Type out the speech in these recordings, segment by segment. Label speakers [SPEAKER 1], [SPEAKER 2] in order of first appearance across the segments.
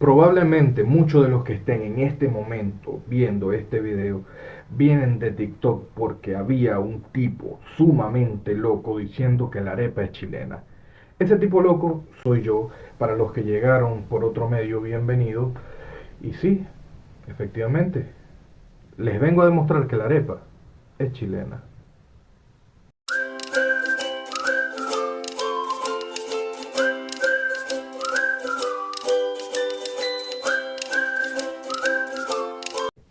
[SPEAKER 1] Probablemente muchos de los que estén en este momento viendo este video vienen de TikTok porque había un tipo sumamente loco diciendo que la arepa es chilena. Ese tipo loco soy yo. Para los que llegaron por otro medio, bienvenido. Y sí, efectivamente, les vengo a demostrar que la arepa es chilena.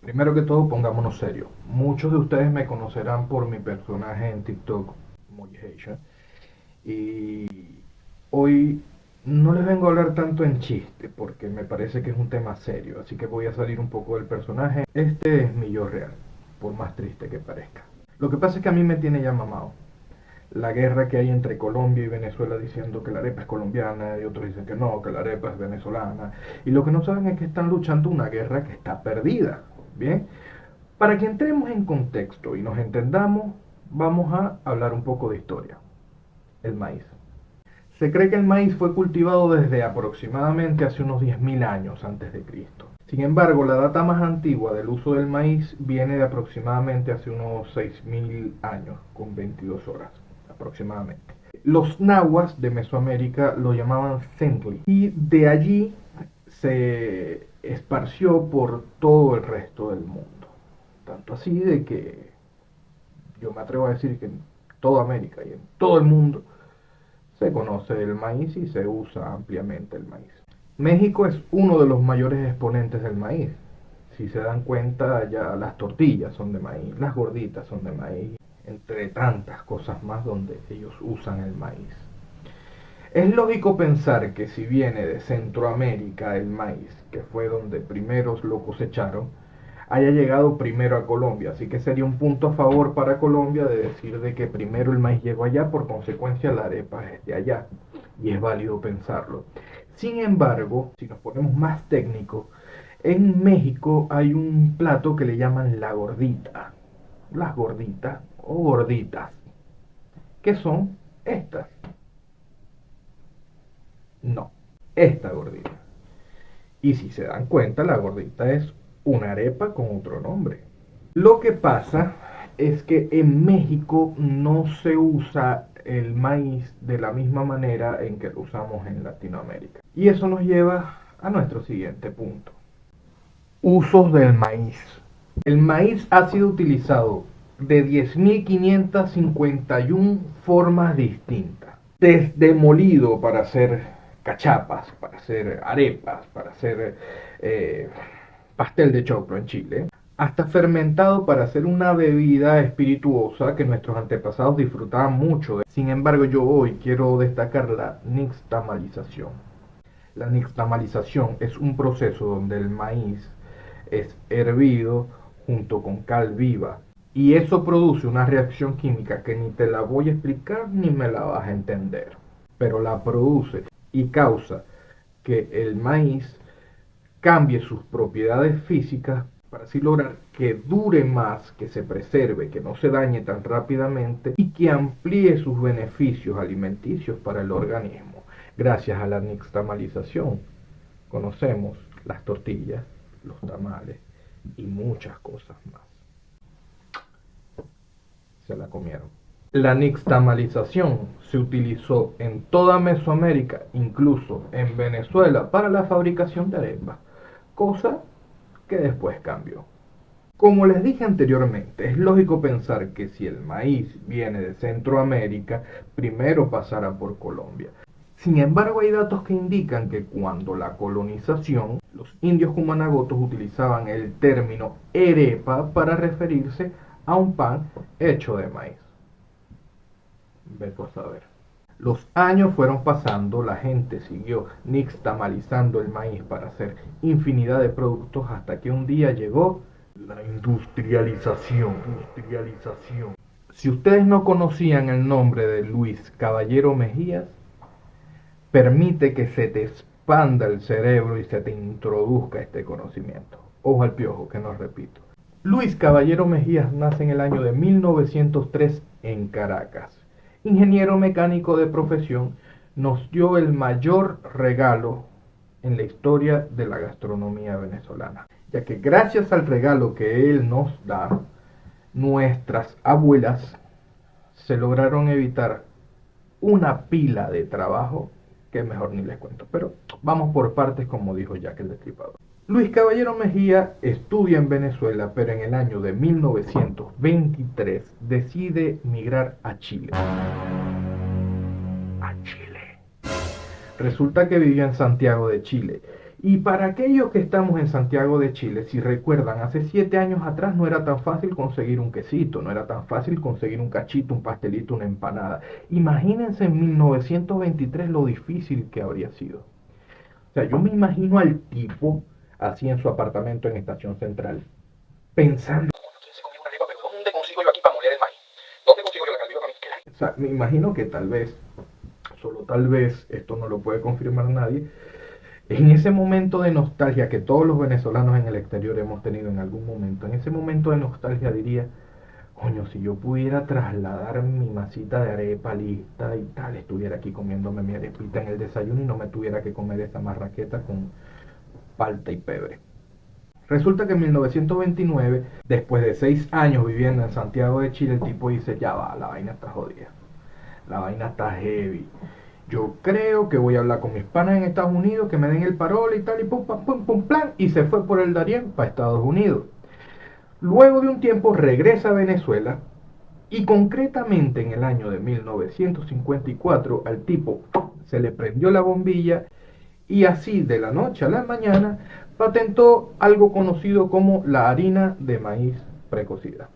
[SPEAKER 1] Primero que todo, pongámonos serios. Muchos de ustedes me conocerán por mi personaje en TikTok, Mojiheisha. Y hoy no les vengo a hablar tanto en chiste, porque me parece que es un tema serio. Así que voy a salir un poco del personaje. Este es mi yo real, por más triste que parezca. Lo que pasa es que a mí me tiene ya mamado la guerra que hay entre Colombia y Venezuela diciendo que la arepa es colombiana y otros dicen que no, que la arepa es venezolana. Y lo que no saben es que están luchando una guerra que está perdida. Bien, para que entremos en contexto y nos entendamos, vamos a hablar un poco de historia. El maíz. Se cree que el maíz fue cultivado desde aproximadamente hace unos 10.000 años antes de Cristo. Sin embargo, la data más antigua del uso del maíz viene de aproximadamente hace unos 6.000 años, con 22 horas aproximadamente. Los nahuas de Mesoamérica lo llamaban centli y de allí se esparció por todo el resto del mundo. Tanto así de que yo me atrevo a decir que en toda América y en todo el mundo se conoce el maíz y se usa ampliamente el maíz. México es uno de los mayores exponentes del maíz. Si se dan cuenta, ya las tortillas son de maíz, las gorditas son de maíz, entre tantas cosas más donde ellos usan el maíz. Es lógico pensar que si viene de Centroamérica el maíz, que fue donde primeros lo cosecharon, haya llegado primero a Colombia, así que sería un punto a favor para Colombia de decir de que primero el maíz llegó allá, por consecuencia la arepa es de allá, y es válido pensarlo. Sin embargo, si nos ponemos más técnicos, en México hay un plato que le llaman la gordita, las gorditas o gorditas, que son estas, no, esta gordita. Y si se dan cuenta, la gordita es una arepa con otro nombre. Lo que pasa es que en México no se usa el maíz de la misma manera en que lo usamos en Latinoamérica. Y eso nos lleva a nuestro siguiente punto. Usos del maíz. El maíz ha sido utilizado de 10.551 formas distintas. Desde molido para hacer cachapas, para hacer arepas, para hacer pastel de choclo en Chile, hasta fermentado para hacer una bebida espirituosa que nuestros antepasados disfrutaban mucho. Sin embargo, yo hoy quiero destacar la nixtamalización. La nixtamalización es un proceso donde el maíz es hervido junto con cal viva y eso produce una reacción química que ni te la voy a explicar ni me la vas a entender, pero la produce y causa que el maíz cambie sus propiedades físicas para así lograr que dure más, que se preserve, que no se dañe tan rápidamente y que amplíe sus beneficios alimenticios para el organismo. Gracias a la nixtamalización conocemos las tortillas, los tamales y muchas cosas más. Se la comieron. La nixtamalización se utilizó en toda Mesoamérica, incluso en Venezuela, para la fabricación de arepas, cosa que después cambió. Como les dije anteriormente, es lógico pensar que si el maíz viene de Centroamérica, primero pasará por Colombia. Sin embargo, hay datos que indican que cuando la colonización, los indios cumanagotos utilizaban el término arepa para referirse a un pan hecho de maíz. Ve por saber. Los años fueron pasando, la gente siguió nixtamalizando el maíz para hacer infinidad de productos hasta que un día llegó la industrialización. Si ustedes no conocían el nombre de Luis Caballero Mejías, permite que se te expanda el cerebro y se te introduzca este conocimiento. Ojo al piojo, que no repito. Luis Caballero Mejías nace en el año de 1903 en Caracas. Ingeniero mecánico de profesión, nos dio el mayor regalo en la historia de la gastronomía venezolana, ya que gracias al regalo que él nos da, nuestras abuelas se lograron evitar una pila de trabajo que mejor ni les cuento. Pero vamos por partes, como dijo Jack el Destripador. Luis Caballero Mejía estudia en Venezuela, pero en el año de 1923 decide migrar a Chile. Resulta que vivía en Santiago de Chile. Y para aquellos que estamos en Santiago de Chile, si recuerdan, hace 7 años atrás no era tan fácil conseguir un quesito, no era tan fácil conseguir un cachito, un pastelito, una empanada. Imagínense en 1923 lo difícil que habría sido. O sea, yo me imagino al tipo así en su apartamento en Estación Central, pensando, ¿dónde consigo yo aquí para moler el maíz? ¿Dónde consigo yo la calviva para mí? O sea, me imagino que tal vez, solo tal vez, esto no lo puede confirmar nadie, en ese momento de nostalgia que todos los venezolanos en el exterior hemos tenido en algún momento, en ese momento de nostalgia diría, coño, si yo pudiera trasladar mi masita de arepa lista y tal, estuviera aquí comiéndome mi arepita en el desayuno y no me tuviera que comer esa marraqueta con palta y pebre. Resulta que en 1929, después de 6 años viviendo en Santiago de Chile, el tipo dice, ya va, la vaina está jodida, la vaina está heavy. Yo creo que voy a hablar con mis panas en Estados Unidos, que me den el parole y tal, y pum, pum, pum, pum, plan, y se fue por el Darién para Estados Unidos. Luego de un tiempo regresa a Venezuela, y concretamente en el año de 1954 al tipo se le prendió la bombilla y así de la noche a la mañana patentó algo conocido como la harina de maíz precocida.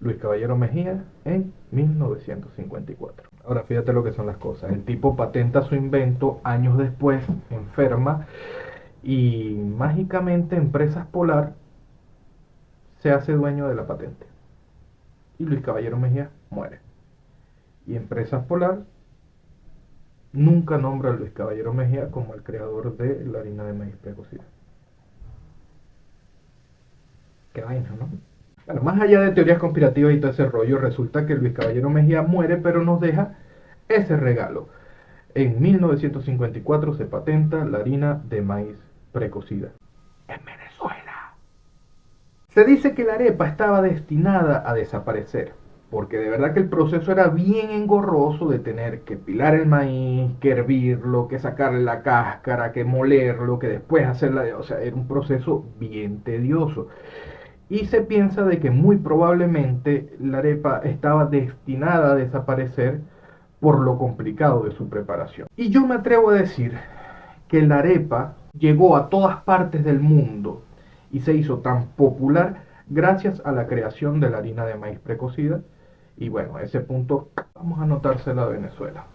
[SPEAKER 1] Luis Caballero Mejía en 1954. Ahora fíjate lo que son las cosas. El tipo patenta su invento, años después enferma y mágicamente Empresas Polar se hace dueño de la patente. Y Luis Caballero Mejía muere. Y Empresas Polar nunca nombra a Luis Caballero Mejía como el creador de la harina de maíz precocida. Qué vaina, ¿no? Bueno, más allá de teorías conspirativas y todo ese rollo, resulta que Luis Caballero Mejía muere, pero nos deja ese regalo. En 1954 se patenta la harina de maíz precocida. En Venezuela. Se dice que la arepa estaba destinada a desaparecer, porque de verdad que el proceso era bien engorroso de tener que pilar el maíz, que hervirlo, que sacarle la cáscara, que molerlo, que después hacerla, o sea, era un proceso bien tedioso. Y se piensa de que muy probablemente la arepa estaba destinada a desaparecer por lo complicado de su preparación. Y yo me atrevo a decir que la arepa llegó a todas partes del mundo y se hizo tan popular gracias a la creación de la harina de maíz precocida. Y bueno, a ese punto vamos a anotársela a Venezuela.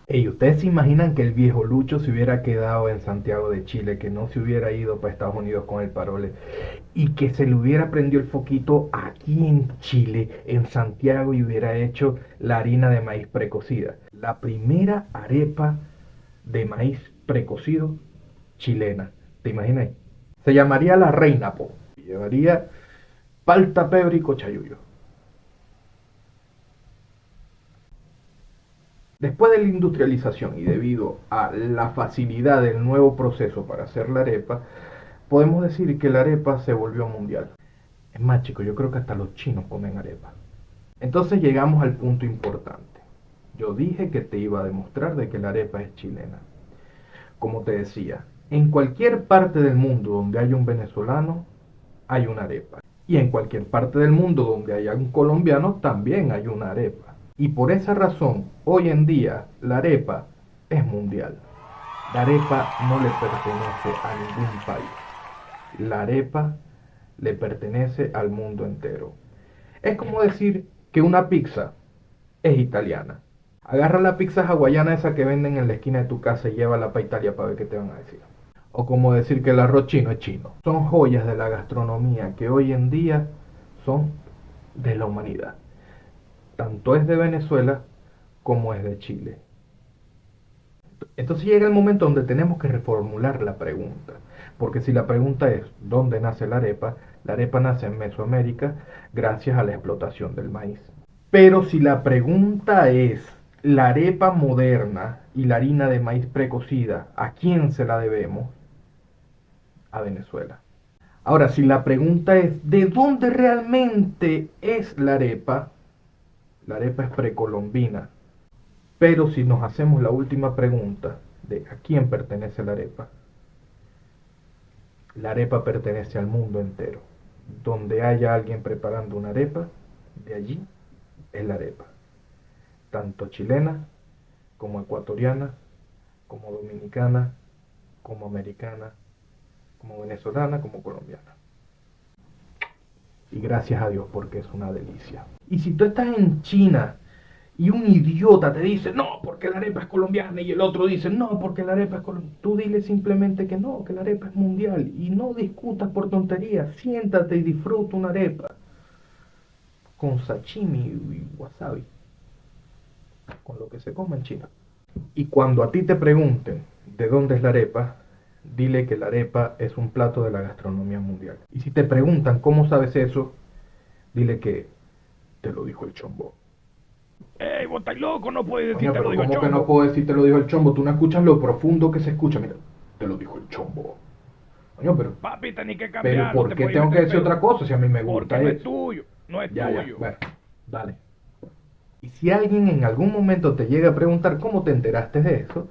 [SPEAKER 1] ¿Y ustedes se imaginan que el viejo Lucho se hubiera quedado en Santiago de Chile, que no se hubiera ido para Estados Unidos con el parole y que se le hubiera prendido el foquito aquí en Chile, en Santiago, y hubiera hecho la harina de maíz precocida? La primera arepa de maíz precocido chilena. ¿Te imaginas? Se llamaría La Reina, po. Y llevaría palta, pebre y cochayuyo. Después de la industrialización y debido a la facilidad del nuevo proceso para hacer la arepa, podemos decir que la arepa se volvió mundial. Es más, chicos, yo creo que hasta los chinos comen arepa. Entonces llegamos al punto importante. Yo dije que te iba a demostrar de que la arepa es chilena. Como te decía, en cualquier parte del mundo donde haya un venezolano, hay una arepa. Y en cualquier parte del mundo donde haya un colombiano, también hay una arepa. Y por esa razón, hoy en día, la arepa es mundial. La arepa no le pertenece a ningún país. La arepa le pertenece al mundo entero. Es como decir que una pizza es italiana. Agarra la pizza hawaiana esa que venden en la esquina de tu casa y llévala para Italia para ver qué te van a decir. O como decir que el arroz chino es chino. Son joyas de la gastronomía que hoy en día son de la humanidad. Tanto es de Venezuela como es de Chile. Entonces llega el momento donde tenemos que reformular la pregunta. Porque si la pregunta es ¿dónde nace la arepa nace en Mesoamérica gracias a la explotación del maíz. Pero si la pregunta es la arepa moderna y la harina de maíz precocida, ¿a quién se la debemos? a Venezuela. Ahora, si la pregunta es, ¿de dónde realmente es la arepa? La arepa es precolombina. Pero si nos hacemos la última pregunta de ¿a quién pertenece la arepa pertenece al mundo entero. Donde haya alguien preparando una arepa, de allí es la arepa. Tanto chilena, como ecuatoriana, como dominicana, como americana, como venezolana, como colombiana. Y gracias a Dios porque es una delicia. Y si tú estás en China y un idiota te dice, no, porque la arepa es colombiana, y el otro dice, no, porque la arepa es colombiana, tú dile simplemente que no, que la arepa es mundial, y no discutas por tonterías, siéntate y disfruta una arepa con sashimi y wasabi, con lo que se come en China. Y cuando a ti te pregunten de dónde es la arepa, dile que la arepa es un plato de la gastronomía mundial. Y si te preguntan cómo sabes eso, dile que te lo dijo el Chombo.
[SPEAKER 2] ¡Ey, vos estáis loco! No puedes decir
[SPEAKER 1] Coño,
[SPEAKER 2] te lo
[SPEAKER 1] pero
[SPEAKER 2] digo el
[SPEAKER 1] ¿cómo que no
[SPEAKER 2] chombo.
[SPEAKER 1] puedo decir te lo dijo el Chombo? Tú no escuchas lo profundo que se escucha. Mira, te lo dijo el Chombo. Coño,
[SPEAKER 2] Papi, tenés que
[SPEAKER 1] pero
[SPEAKER 2] cambiarlo,
[SPEAKER 1] ¿por
[SPEAKER 2] te
[SPEAKER 1] qué
[SPEAKER 2] puedes
[SPEAKER 1] tengo que
[SPEAKER 2] meter
[SPEAKER 1] decir
[SPEAKER 2] peo.
[SPEAKER 1] otra cosa si a mí me
[SPEAKER 2] Porque
[SPEAKER 1] gusta
[SPEAKER 2] no es
[SPEAKER 1] eso?
[SPEAKER 2] tuyo, no es
[SPEAKER 1] Ya,
[SPEAKER 2] tuyo.
[SPEAKER 1] bueno, dale. Y si alguien en algún momento te llega a preguntar cómo te enteraste de eso,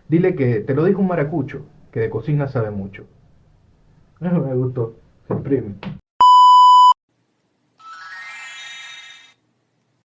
[SPEAKER 1] dile que te lo dijo un maracucho, que de cocina sabe mucho. Me gustó, se imprime.